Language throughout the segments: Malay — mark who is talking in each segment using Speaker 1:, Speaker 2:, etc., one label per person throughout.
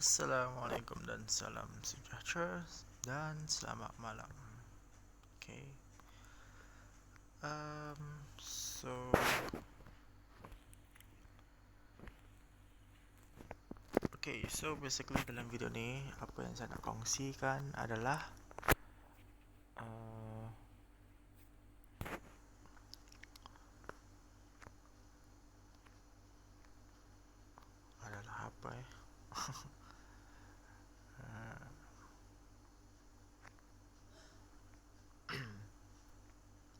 Speaker 1: Assalamualaikum dan salam sejahtera dan selamat malam. Okay. So so basically dalam video ni apa yang saya nak kongsikan adalah uh, apa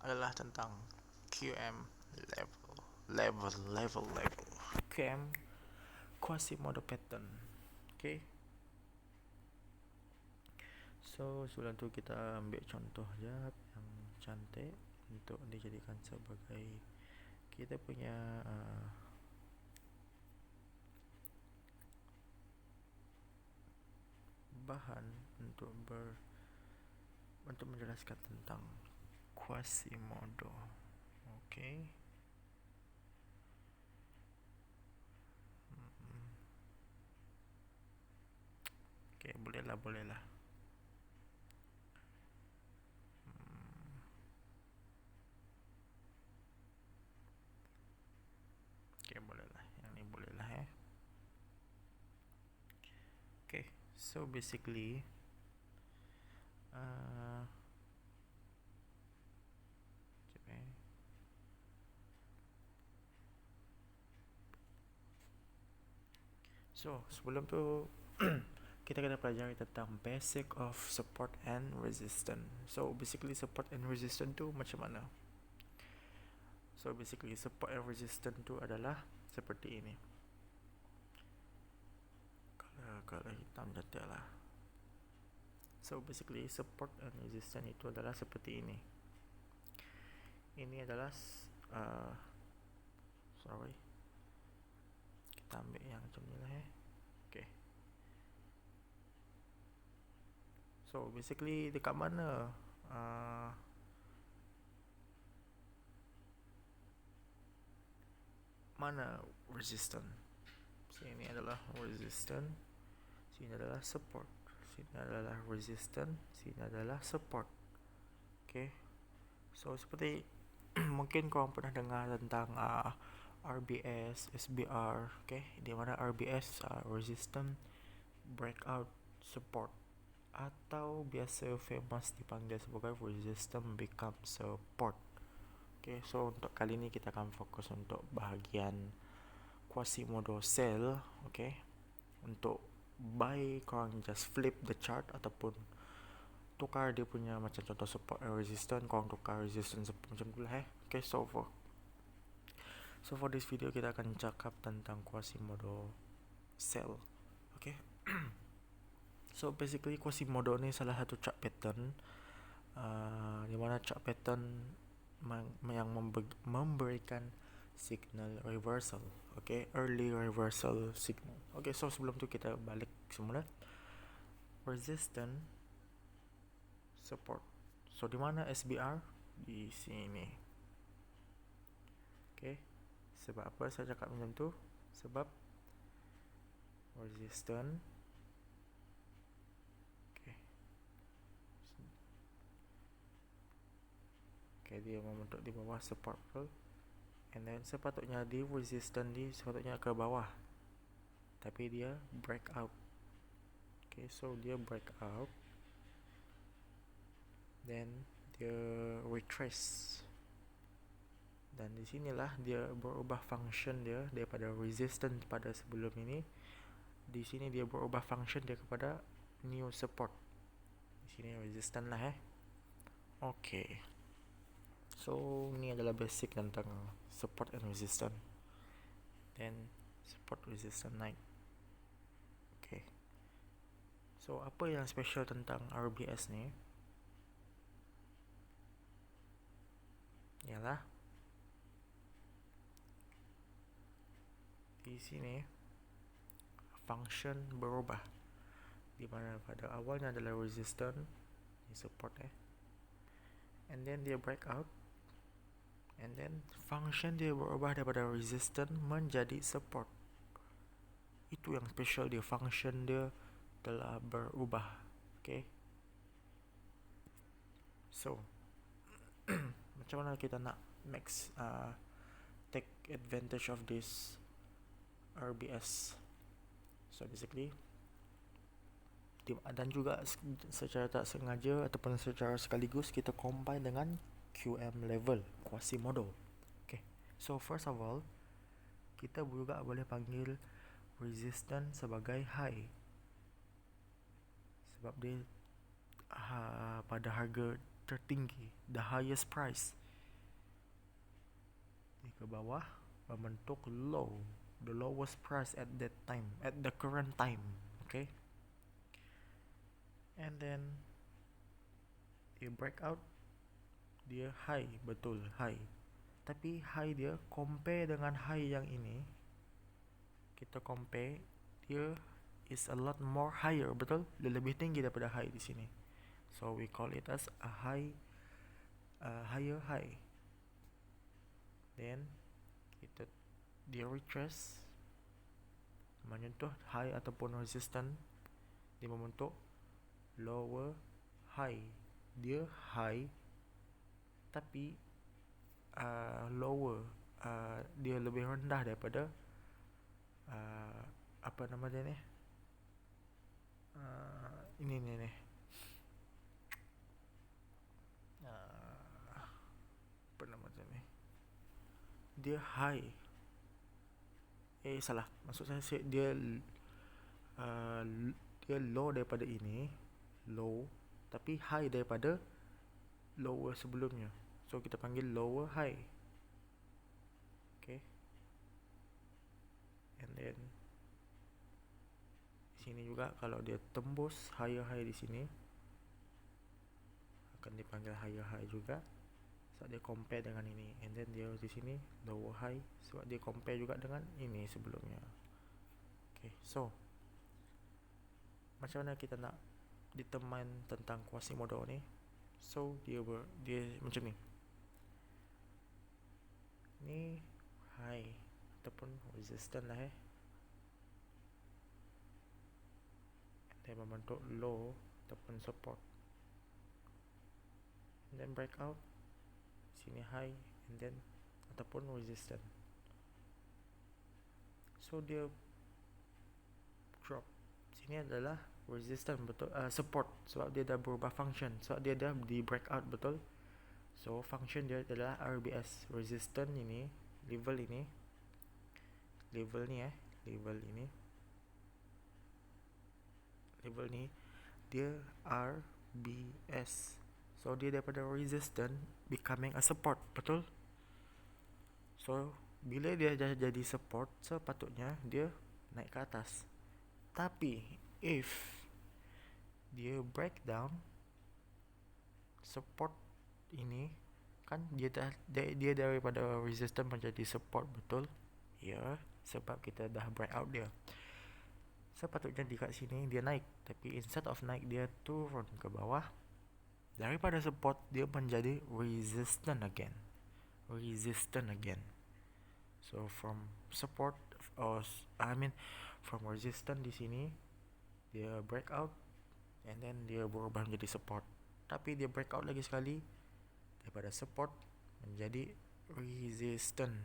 Speaker 1: adalah tentang QM level QM Quasimodo pattern. Okay. So sebelum tu kita ambil contoh je yang cantik untuk dijadikan sebagai kita punya bahan untuk menjelaskan tentang Quasimodo. Okay. Okay, bolehlah. Okay, bolehlah. Yang ni bolehlah Okay, so basically so sebelum tu kita kena pelajari tentang basic of support and resistance. So basically support and resistance tu macam mana? So basically support and resistance tu adalah seperti ini. Kalau hitam jatuh lah. So basically support and resistance itu adalah seperti ini. Ini adalah kita ambil yang macam ni lah Okay. So basically dekat mana mana resistance? Sini adalah resistance, sini adalah support, sini adalah resistance, sini adalah support. Okay. So seperti mungkin korang pernah dengar tentang RBS, SBR, okay, di mana RBS resistance, breakout, support, atau biasa famous dipanggil sebagai resistance become support. Okay, so untuk kali ni kita akan fokus untuk bahagian Quasimodo sell. Okay, untuk buy korang just flip the chart ataupun tukar dia punya macam contoh support and resistance, korang tukar resistance macam tu lah Okay, so for this video kita akan cakap tentang Quasimodo sell. Okay. So basically Quasimodo ni salah satu chart pattern di mana chart pattern yang memberikan signal reversal. Okay, early reversal signal. Okay, so sebelum tu kita balik semula. Resistance, support. So di mana SBR? Di sini. Okay. Sebab apa saya cakap macam tu? Sebab resistance. Okay, dia membentuk di bawah support tu. And then sepatutnya di resistance ni sepatutnya ke bawah. Tapi dia break out. Okay, so dia break out. Then dia retrace. Dan di sinilah dia berubah function dia daripada resistance pada sebelum ini. Di sini dia berubah function dia kepada new support. Di sini resistance lah Okay. So ni adalah basic tentang support and resistance. Then support resistance naik. Okay. So apa yang special tentang RBS ni? Ialah di sini function berubah, di mana pada awalnya adalah resistance, ni support and then dia break out, and then function dia berubah daripada resistance menjadi support. Itu yang special dia, function dia telah berubah. Okay, so macam mana kita nak take advantage of this RBS? So basically, dan juga secara tak sengaja ataupun secara sekaligus kita combine dengan QM level, Quasimodo. Okay, so first of all, kita juga boleh panggil resistance sebagai high, sebab dia pada harga tertinggi, the highest price, di ke bawah membentuk low, the lowest price at that time, at the current time. Okay, and then dia breakout, dia high, betul high, tapi high dia compare dengan high yang ini, kita compare, dia is a lot more higher, betul, dia lebih tinggi daripada high di sini. So we call it as a higher high. Then dia retrace, menyentuh high ataupun resistance, dia membentuk lower high. Dia high tapi lower, dia lebih rendah daripada apa nama dia ni, ini apa nama dia ni, dia high, salah, maksud saya dia dia low daripada ini, low, tapi high daripada lower sebelumnya. So kita panggil lower high. Okay, and then di sini juga kalau dia tembus higher high di sini, akan dipanggil higher high juga, sebab dia compare dengan ini. And then dia di sini lower high, sebab dia compare juga dengan ini sebelumnya. Okay, so macam mana kita nak determine tentang Quasimodo ni? So dia macam ni. Ni high ataupun resistance lah dia membentuk low ataupun support, and then breakout, sini high, and then ataupun resistance. So dia drop, sini adalah resistance, betul, support, sebab dia dah berubah function, sebab dia dah di breakout, betul. So function dia adalah RBS, resistance ini, level ini, level ni level ni dia RBS. So dia daripada resistance becoming a support, betul. So bila dia jadi support, sepatutnya dia naik ke atas. Tapi if dia breakdown support ini, kan dia daripada resistance menjadi support, betul. Ya, sebab kita dah breakout dia. Sepatutnya di kat sini dia naik, tapi instead of naik dia turun ke bawah. Daripada support dia menjadi resistance again. So from support, from resistance di sini dia breakout, and then dia berubah menjadi support. Tapi dia breakout lagi sekali daripada support menjadi resistance.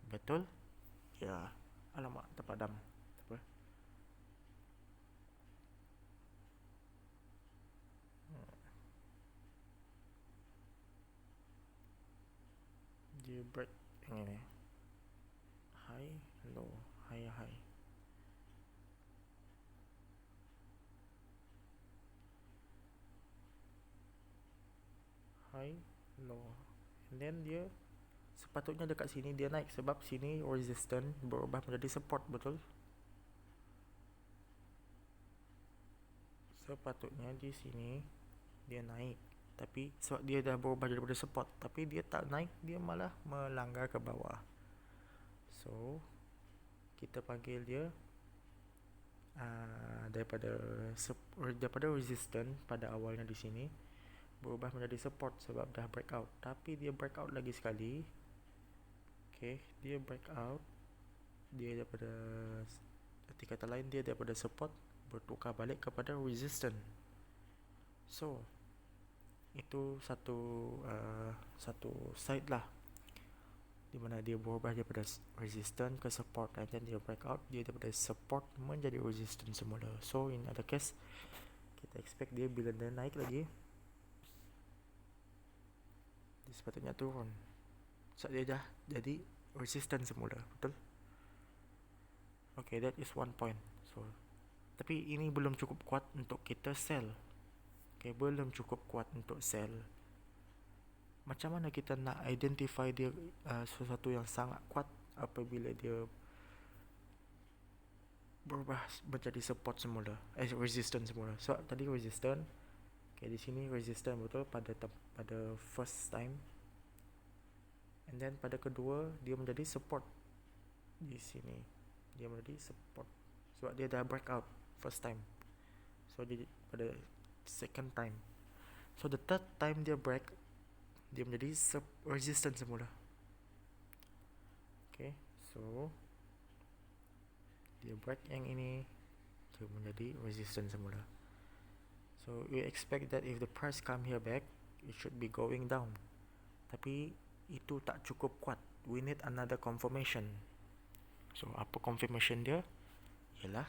Speaker 1: Betul? Ya, alamak, terpadam. Apa? Dia break yang ini, high, low, high, high. High, low, and then dia sepatutnya dekat sini dia naik, sebab sini resistance berubah menjadi support, betul. Sepatutnya di sini dia naik, tapi sebab dia dah berubah daripada support, tapi dia tak naik, dia malah melanggar ke bawah. So kita panggil dia daripada resistance pada awalnya di sini berubah menjadi support sebab dah breakout, tapi dia breakout lagi sekali. Okay, dia breakout, dia daripada, arti kata lain, dia daripada support bertukar balik kepada resistance. So itu satu side lah, di mana dia berubah daripada resistance ke support, and then dia breakout, dia daripada support menjadi resistance semula. So in other case, kita expect dia bila dia naik lagi, dia sepatutnya turun. So dia dah jadi resistance semula, betul? Okay, that is one point. So tapi ini belum cukup kuat untuk kita sell. Okay, belum cukup kuat untuk sell. Macam mana kita nak identify dia sesuatu yang sangat kuat apabila dia berubah menjadi support semula, resistance semula. So tadi resistance, okay, di sini resistance betul pada first time, and then pada kedua dia menjadi support. Di sini dia menjadi support sebab dia dah breakout first time. So dia pada second time, so the third time dia break, dia menjadi resistance semula. Okay, so dia break yang ini, dia menjadi resistance semula. So we expect that if the price come here back, it should be going down. Tapi itu tak cukup kuat. We need another confirmation. So apa confirmation dia? Ialah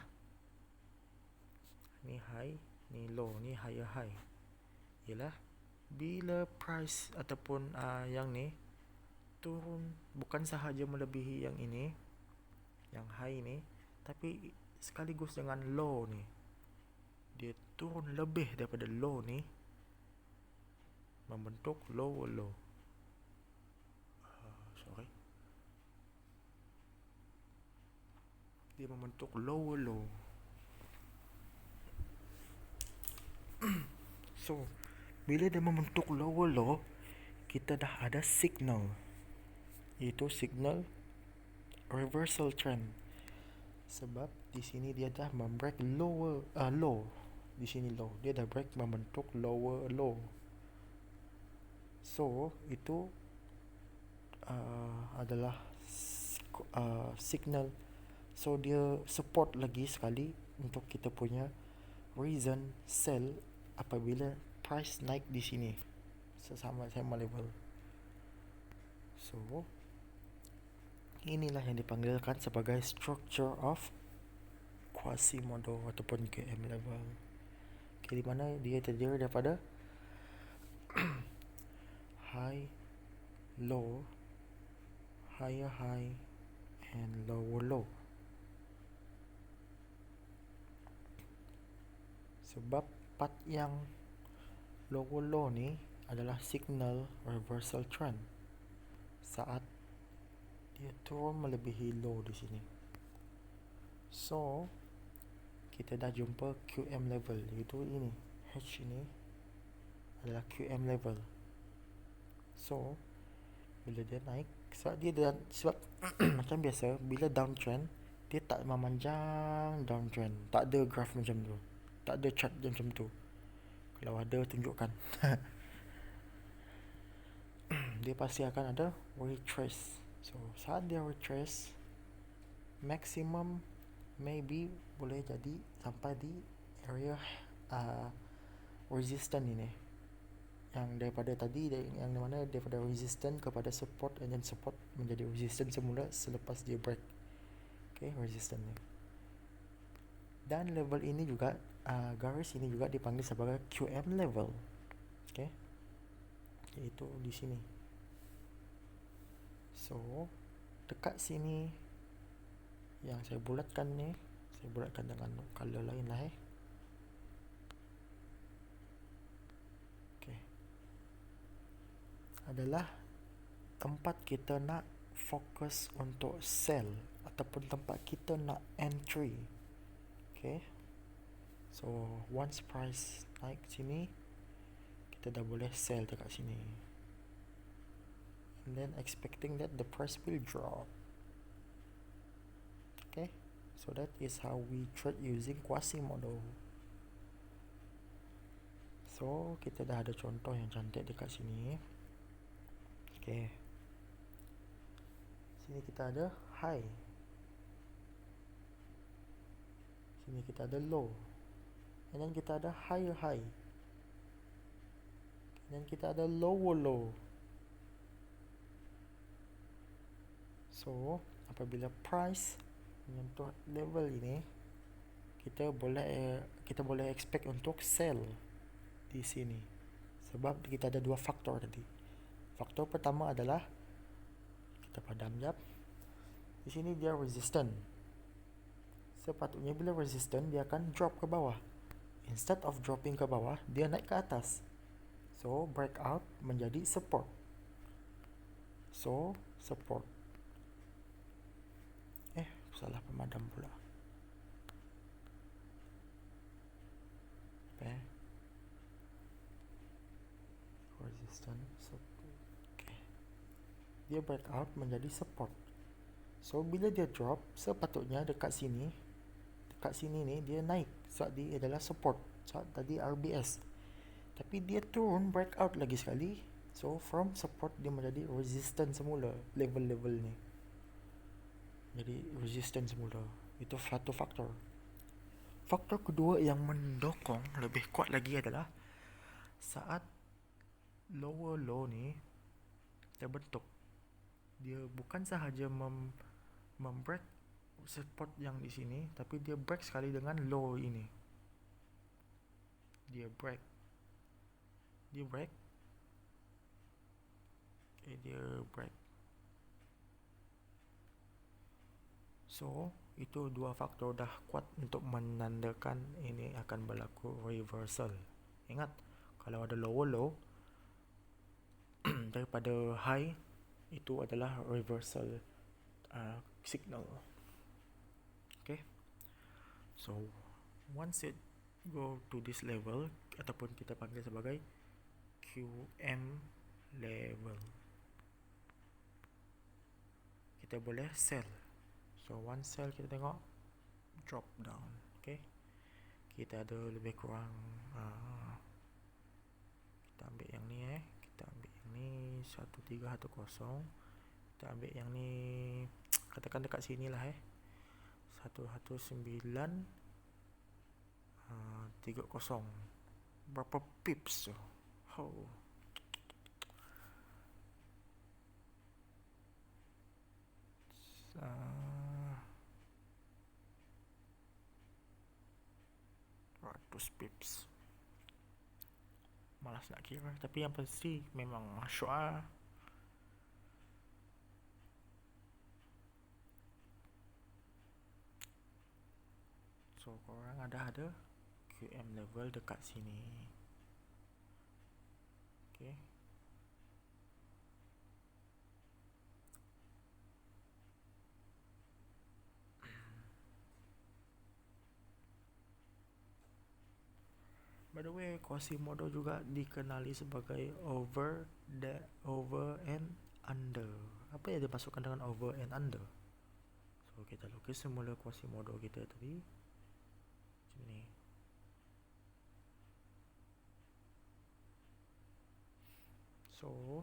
Speaker 1: ni high, ni low, ni higher high. Ialah bila price ataupun yang ni turun, bukan sahaja melebihi yang ini, yang high ni, tapi sekaligus dengan low ni, dia turun lebih daripada low ni, membentuk lower low. Dia membentuk lower low. So bila dia membentuk lower low, kita dah ada signal, iaitu signal reversal trend. Sebab di sini dia dah membreak low. Di sini low, dia dah break membentuk lower low. So itu adalah signal. So dia support lagi sekali untuk kita punya reason sell apabila price naik di sini sama level. So inilah yang dipanggilkan sebagai structure of Quasimodo ataupun QM level. Okay, di mana dia terdiri daripada high, low, higher high, and lower low. Sebab part yang lower low ni adalah signal reversal trend saat dia turun melebihi low di sini. So kita dah jumpa QM level, iaitu ini, H ini adalah QM level. So bila dia naik, sebab macam biasa bila downtrend dia tak memanjang downtrend, tak ada graph macam tu, tak ada chart macam tu. Kalau ada tunjukkan. Dia pasti akan ada retrace. So saat dia retrace, maximum maybe boleh jadi sampai di area resistance ini, yang daripada tadi, yang mana daripada resistance kepada support, and then support menjadi resistance semula selepas dia break. Okay, resistance ni. Dan level ini juga, garis ini juga dipanggil sebagai QM level. Okay, iaitu di sini. So dekat sini yang saya bulatkan ni, saya bulatkan dengan color lain lah Okay, adalah tempat kita nak fokus untuk sell ataupun tempat kita nak entry. Okay, so once price naik sini, kita dah boleh sell dekat sini, and then expecting that the price will drop. Okay, so that is how we trade using Quasimodo. So kita dah ada contoh yang cantik dekat sini. Okay, Sini kita ada high, sini kita ada low, dan kita ada higher high, dan kita ada lower low. So apabila price menyentuh level ini, kita boleh expect untuk sell di sini, sebab kita ada dua faktor tadi. Faktor pertama adalah kita padam jap. Di sini dia resistant. Sepatutnya bila resistant dia akan drop ke bawah. Instead of dropping ke bawah, dia naik ke atas. So breakout menjadi support. So support. Salah pemadam pula. Resistance support. Okay. Dia breakout menjadi support. So bila dia drop, sepatutnya dekat sini ni dia naik sebab dia adalah support. Sebab tadi RBS. Tapi dia turun breakout lagi sekali. So from support dia menjadi resistance semula level-level ni. Jadi resistance semula. Itu satu faktor. Faktor kedua yang mendokong lebih kuat lagi adalah saat lower low ni terbentuk, dia bukan sahaja membreak support yang di sini, tapi dia break sekali dengan low ini. Dia break. So itu dua faktor dah kuat untuk menandakan ini akan berlaku reversal. Ingat, kalau ada lower low daripada high, itu adalah reversal signal. Okay, so once it go to this level, ataupun kita panggil sebagai QM level, kita boleh sell. So one sell kita tengok drop down. Okay, kita ada lebih kurang kita ambil yang ni kita ambil yang ni 1310. Kita ambil yang ni, katakan dekat sini lah 119 30. Berapa pips tu? Oh. Ratus pips. Malas nak kira, tapi yang pasti memang masuk So korang ada QM level dekat sini. Okay. By the way, Quasimodo juga dikenali sebagai over and under. Apa yang dimasukkan dengan over and under? So kita lukis semula Quasimodo kita tadi macam ni. So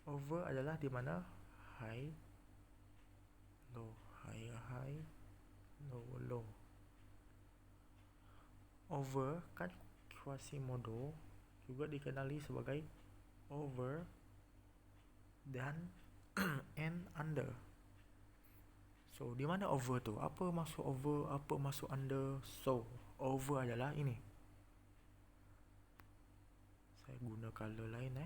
Speaker 1: over adalah di mana high low, high low low. Over kan Quasimodo juga dikenali sebagai over dan and under. So di mana over tu? Apa maksud over? Apa maksud under? So over adalah ini. Saya guna color lain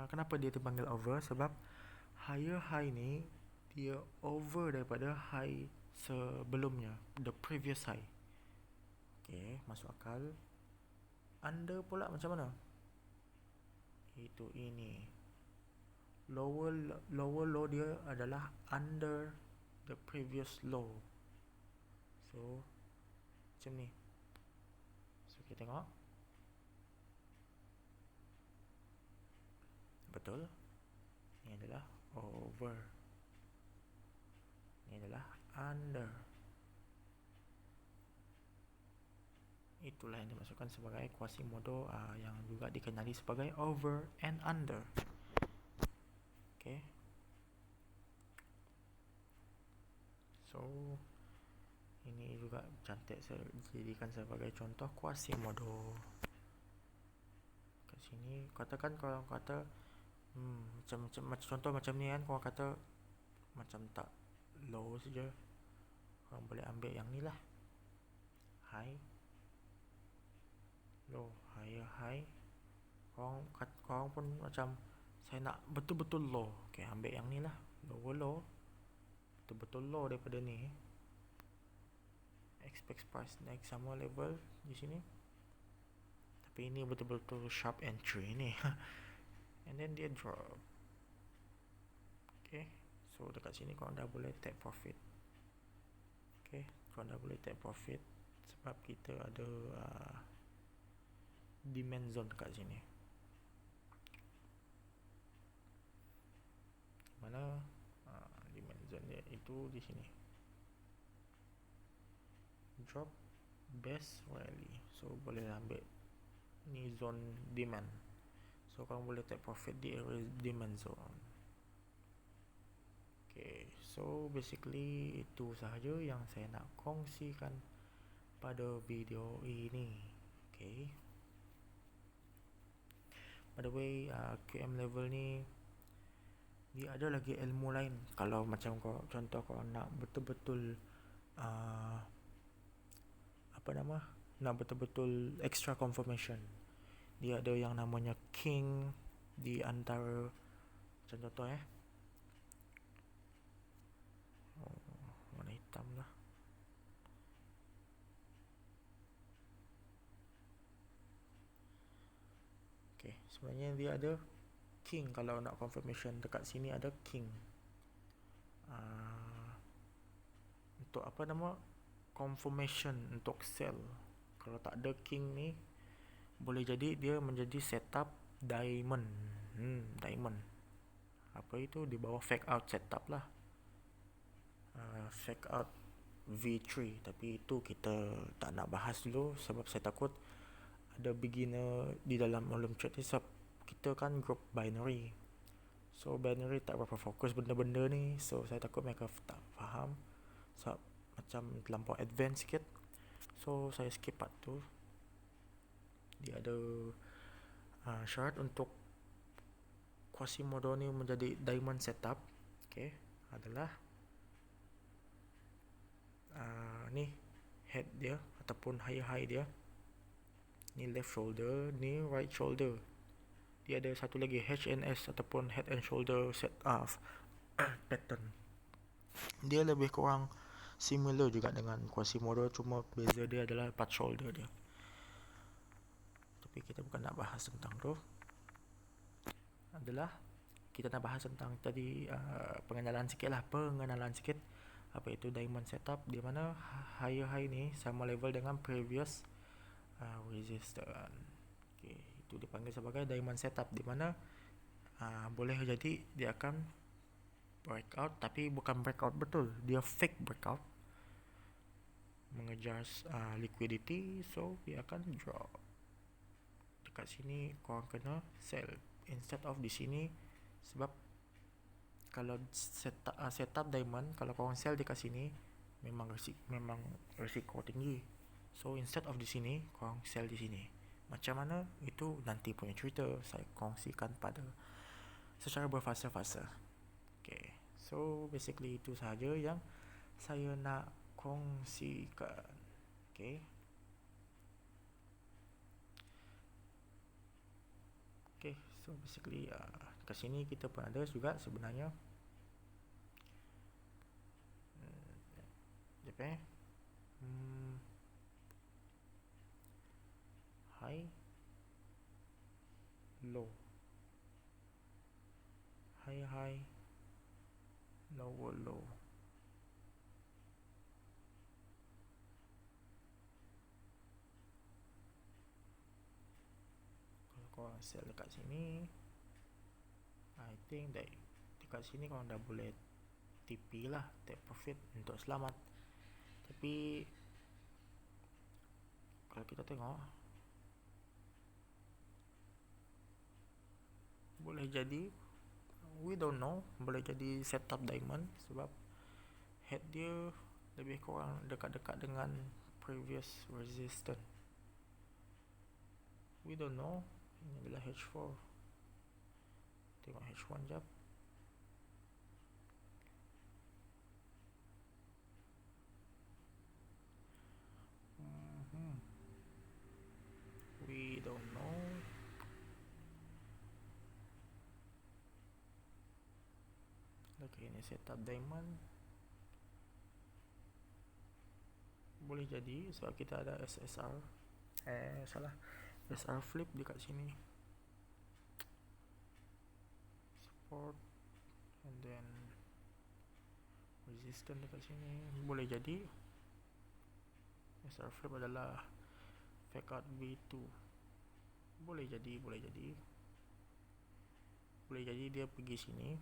Speaker 1: kenapa dia dipanggil over? Sebab higher high ni dia over daripada high sebelumnya, the previous high. Okay, masuk akal. Under pula macam mana? Itu ini. Lower low dia adalah under the previous low. So macam ni. So kita tengok. Betul. Ini adalah over. Ini adalah under. itulah yang dimasukkan sebagai Quasimodo yang juga dikenali sebagai over and under. Okay. So ini juga cantik saya jadikan sebagai contoh Quasimodo. Kat sini katakan kalau kata macam contoh macam ni kan, kalau kata macam tak low saja, korang boleh ambil yang ni lah, high, low, higher, high. Korang pun macam saya nak betul-betul low, okay, ambil yang ni lah, lower low, betul-betul low daripada ni. Expect price naik sama level di sini, tapi ini betul-betul sharp entry ni. And then dia drop. Okay, so dekat sini korang dah boleh take profit. Okay, korang dah boleh take profit sebab kita ada demand zone dekat sini. Mana demand zone dia itu di sini. Drop, best rally, so boleh ambil ni zone demand, so korang boleh take profit di area demand zone. Okay, so basically itu sahaja yang saya nak kongsikan pada video ini. Okay, by the way, QM level ni dia ada lagi ilmu lain. Kalau macam contoh kau nak betul-betul nak betul-betul extra confirmation, dia ada yang namanya king di antara, macam contoh warna hitam lah. Okay, sebenarnya dia ada king. Kalau nak confirmation dekat sini ada king, untuk confirmation untuk sell. Kalau tak ada king ni, boleh jadi dia menjadi setup diamond. Diamond apa itu, di bawah fake out setup lah, fake out V3. Tapi itu kita tak nak bahas dulu, sebab saya takut ada beginner di dalam Olymp Trade ni. Sebab kita kan group binary, so binary tak berapa fokus benda-benda ni, so saya takut mereka tak faham sebab macam terlampau advance sikit. So saya skip part tu. Dia ada syarat untuk Quasimodo ni menjadi diamond setup. Okay, adalah ni head dia ataupun high dia, ni left shoulder, ni right shoulder. Dia ada satu lagi HNS ataupun head and shoulder set pattern. Dia lebih kurang similar juga dengan Quasimodo, cuma beza dia adalah part shoulder dia. Tapi kita bukan nak bahas tentang tu. Adalah kita nak bahas tentang tadi pengenalan sikit apa itu diamond setup, di mana higher high ni sama level dengan previous resistance. Okay, itu dipanggil sebagai diamond setup, di mana boleh jadi dia akan breakout, tapi bukan breakout betul, dia fake breakout, mengejar liquidity, so dia akan drop. Dekat sini korang kena sell instead of di sini, sebab kalau setup diamond, kalau korang sell dekat sini memang risiko tinggi. So instead of di sini, korang sell di sini. Macam mana itu nanti punya cerita, saya kongsikan pada secara berfasa-fasa. Okay, so basically itu sahaja yang saya nak kongsikan. Okay, so basically kat sini kita pun ada juga sebenarnya. Sekejap high, low, high, lower low. Kalau korang sell dekat sini, I think that dekat sini korang dah boleh TP lah, take profit untuk selamat. Tapi kalau kita tengok boleh jadi, we don't know, boleh jadi setup diamond sebab head dia lebih kurang dekat-dekat dengan previous resistance. We don't know. Ini adalah H4. Tengok H1 jap. We don't know. Okay, ini setup diamond. Boleh jadi sebab kita ada SSR. SR flip dekat sini. Support and then resistance dekat sini. Boleh jadi SR flip adalah fake out V2. Boleh jadi dia pergi sini,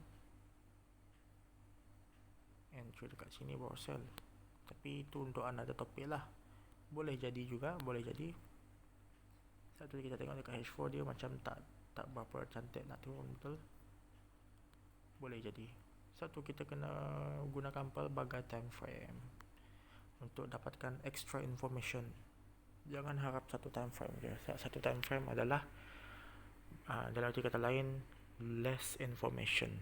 Speaker 1: entry dekat sini bawa sell. Tapi itu untuk another topik lah. Boleh jadi juga, boleh jadi. Satu kita tengok dekat H4 dia macam tak berapa cantik nak turun betul. Boleh jadi. Satu kita kena gunakan pelbagai time frame untuk dapatkan extra information. Jangan harap satu time frame je. Satu time frame adalah dalam arti kata lain less information.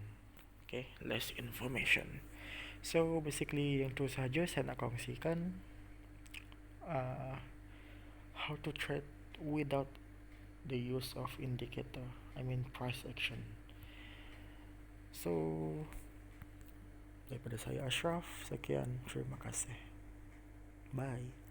Speaker 1: Okay, less information. So basically yang tu sahaja saya nak kongsikan how to trade without the use of indicator, I mean price action. So daripada saya Ashraf, sekian, terima kasih, bye.